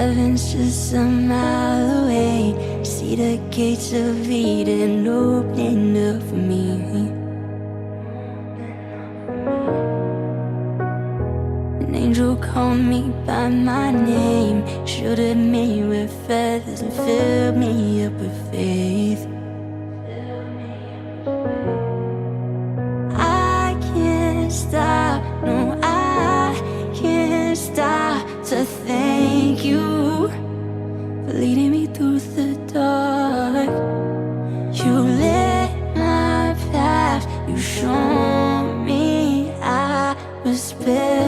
Heaven's just a mile away. See the gates of Eden opening up for me. An angel called me by my name, shielded me with feathers and filled me up with faith. I can't stop, no, I can't stop to thank you for leading me through the dark. You lit my path, you showed me I was better.